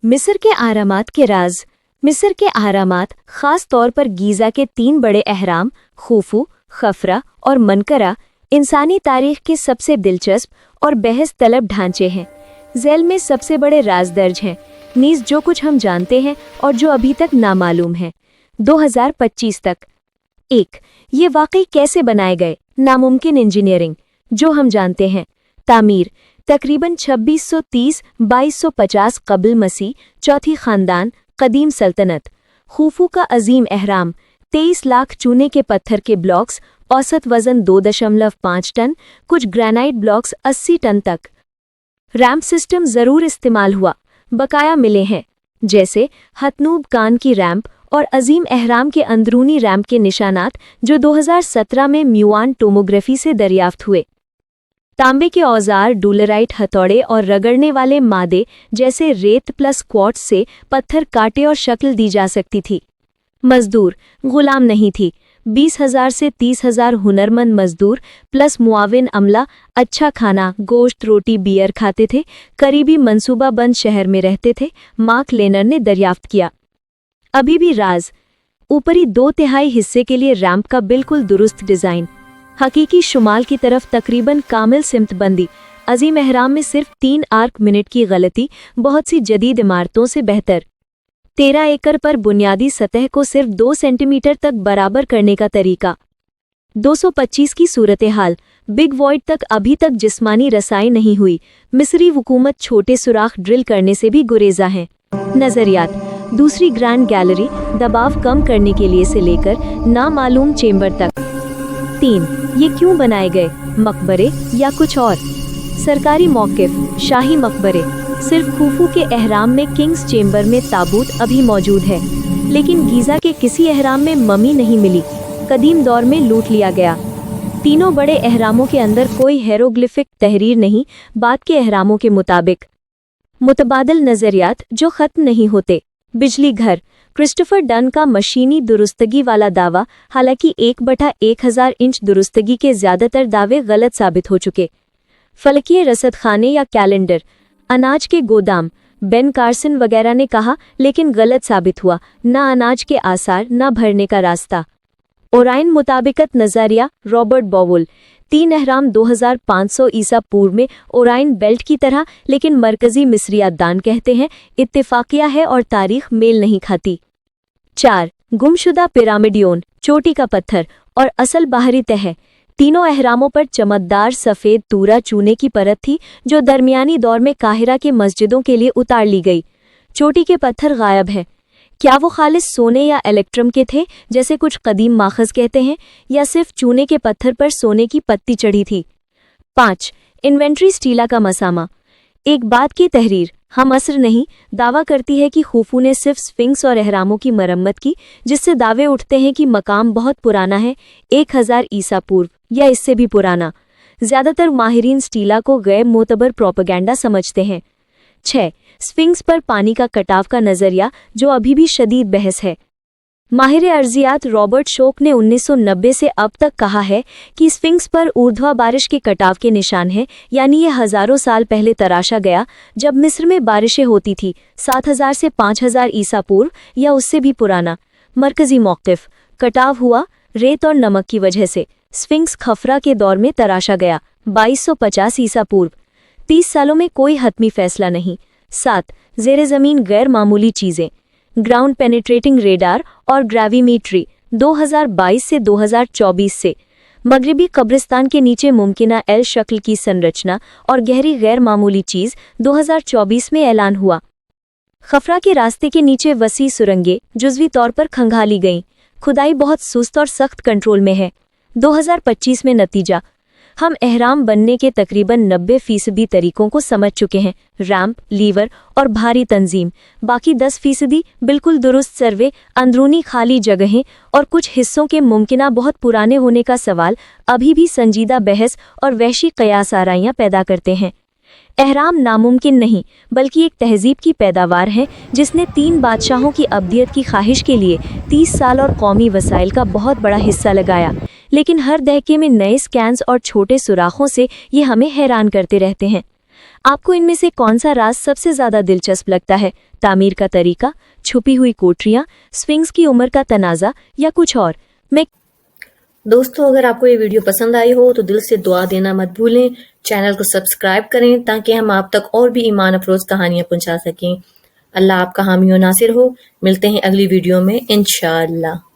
मिस्र के अहरामात के राज। मिस्र के अहरामात खास तौर पर गीज़ा के 3 बड़े अहराम खूफू, खफरा और मनकरा इंसानी तारीख के सबसे दिलचस्प और बहस तलब ढांचे हैं। झैल में सबसे बड़े राज दर्ज हैं, नीज़ जो कुछ हम जानते हैं और जो अभी तक नामालूम है। 2025 तक। 1. ये वाकई कैसे बनाए गए? नामुमकिन इंजीनियरिंग जो हम जानते हैं। तामीर तकरीबन 2630-2250 कब्ल मसीह, चौथी खानदान, कदीम सल्तनत। खूफू का अजीम अहराम 23 लाख चूने के पत्थर के ब्लॉक्स, औसत वजन 2.5 टन, कुछ ग्रेनाइट ब्लॉक्स 80 टन तक। रैंप सिस्टम ज़रूर इस्तेमाल हुआ, बकाया मिले हैं, जैसे हतनूब कान की रैंप और अजीम अहराम के अंदरूनी रैंप के निशानात जो 2017 में म्यूआन टोमोग्राफी से दरियाफ्त हुए। तांबे के औजार, डूलराइट हथौड़े और रगड़ने वाले मादे जैसे रेत प्लस क्वार्ट्ज से पत्थर काटे और शक्ल दी जा सकती थी। मजदूर गुलाम नहीं थी। 20,000 से 30,000 हुनरमंद मजदूर प्लस मुआविन अमला अच्छा खाना, गोश्त, रोटी, बियर खाते थे। करीबी मंसूबाबंद शहर में रहते थे। मार्क लेनर ने दरियाफ्त किया। अभी भी राज। ऊपरी 2/3 हिस्से के लिए रैंप का बिल्कुल दुरुस्त डिजाइन, हकीकी शुमाल की तरफ तकरीबन कामिल सिमतबंदी। अजीम अहराम में सिर्फ 3 आर्क मिनट की गलती बहुत सी जदीद इमारतों से बेहतर। 13 एकड़ पर बुनियादी सतह को सिर्फ 2 सेंटीमीटर तक बराबर करने का तरीका। 225 की सूरत हाल। बिग वॉइड तक अभी तक जिस्मानी रसाई नहीं हुई। मिस्री हुकूमत छोटे सुराख ड्रिल करने से भी गुरेजा है। नजरियात। दूसरी ग्रैंड गैलरी दबाव कम करने के लिए से लेकर नामालूम चेंबर तक। 3. ये क्यों बनाए गए? मकबरे या कुछ और? सरकारी मौक़िफ़। शाही मकबरे। सिर्फ खूफू के अहराम में किंग्स चेंबर में ताबूत अभी मौजूद है, लेकिन गीज़ा के किसी अहराम में ममी नहीं मिली। कदीम दौर में लूट लिया गया। तीनों बड़े अहरामों के अंदर कोई हेरोग्लिफिक तहरीर नहीं, बाद के अहरामों के मुताबिक। मुतबादल नज़रियात जो ख़त्म नहीं होते। बिजली घर। क्रिस्टोफर डन का मशीनी दुरुस्तगी वाला दावा, हालांकि 1/1000 इंच दुरुस्तगी के ज़्यादातर दावे गलत साबित हो चुके। फलकीय रसद खाने या कैलेंडर। अनाज के गोदाम। बेन कार्सन वगैरह ने कहा, लेकिन गलत साबित हुआ। ना अनाज के आसार, ना भरने का रास्ता। ओराइन मुताबिकत नज़रिया। Robert bowel. 3 अहराम 2500 ईसा पूर्व में ओराइन बेल्ट की तरह, लेकिन मरकजी मिस्रियादान कहते हैं इत्तेफाकिया है और तारीख मेल नहीं खाती। 4. गुमशुदा पिरामिडियोन, चोटी का पत्थर और असल बाहरी तह। तीनों अहरामों पर चमकदार सफ़ेद तूरा चूने की परत थी जो दरमियानी दौर में काहिरा के मस्जिदों के लिए उतार ली गई। चोटी के पत्थर गायब हैं। क्या वो खालिस सोने या इलेक्ट्रम के थे जैसे कुछ कदीम माखज़ कहते हैं, या सिर्फ चूने के पत्थर पर सोने की पत्ती चढ़ी थी? 5. इन्वेंट्री स्टीला का मसामा। एक बात की तहरीर हम असर नहीं दावा करती है कि खूफू ने सिर्फ स्फिंक्स और अहरामों की मरम्मत की, जिससे दावे उठते हैं कि मकाम बहुत पुराना है, 1000 ईसा पूर्व या इससे भी पुराना। ज़्यादातर माहिरीन स्टीला को गैर मोतबर प्रोपेगेंडा समझते हैं। 6. स्फिंक्स पर पानी का कटाव का नज़रिया जो अभी भी शदीद बहस है। माहिर अर्जियात रॉबर्ट शोक ने 1990 से अब तक कहा है कि स्फिंक्स पर ऊर्ध्वा बारिश के कटाव के निशान हैं, यानी ये हज़ारों साल पहले तराशा गया जब मिस्र में बारिशें होती थी, 7000 से 5000 ईसा पूर्व या उससे भी पुराना। मरकजी मौक़िफ़। कटाव हुआ रेत और नमक की वजह से। स्फिंक्स खफरा के दौर में तराशा गया, 2250 ईसा पूर्व। 30 सालों में कोई हतमी फैसला नहीं। 7. ज़ेरे ज़मीन गैर मामूली चीज़ें। ग्राउंड पेनिट्रेटिंग रेडार और ग्रेविमेट्री 2022 से 2024 से। मगरबी कब्रिस्तान के नीचे मुमकिना एल शक्ल की संरचना और गहरी गैर मामूली चीज़ 2024 में ऐलान हुआ। खफरा के रास्ते के नीचे वसी सुरंगें जुज़वी तौर पर खंगाली गईं। खुदाई बहुत सुस्त और सख्त कंट्रोल में है। 2025 में नतीजा। हम अहराम बनने के तकरीबन 90% तरीकों को समझ चुके हैं। रैंप, लीवर और भारी तंजीम। बाकी 10% बिल्कुल दुरुस्त सर्वे, अंदरूनी खाली जगहें और कुछ हिस्सों के मुमकिना बहुत पुराने होने का सवाल अभी भी संजीदा बहस और वहशी कयास आराइयाँ पैदा करते हैं। अहराम नामुमकिन नहीं बल्कि एक तहजीब की पैदावार है जिसने 3 बादशाहों की अब्दियत की ख्वाहिश के लिए 30 साल और कौमी वसाइल का बहुत बड़ा हिस्सा लगाया। लेकिन हर दहके में नए स्कैन्स और छोटे सुराखों से ये हमें हैरान करते रहते हैं। آپ کو ان میں سے کون سا راز سب سے زیادہ دلچسپ لگتا ہے؟ تعمیر کا طریقہ، چھپی ہوئی کوٹریاں، سفنکس کی عمر کا تنازع یا کچھ اور؟ دوستو اگر آپ کو یہ ویڈیو پسند آئی ہو تو دل سے دعا دینا مت بھولیں، چینل کو سبسکرائب کریں تاکہ ہم آپ تک اور بھی ایمان افروز کہانیاں پہنچا سکیں۔ اللہ آپ کا حامی و ناصر ہو۔ ملتے ہیں اگلی ویڈیو میں انشاءاللہ۔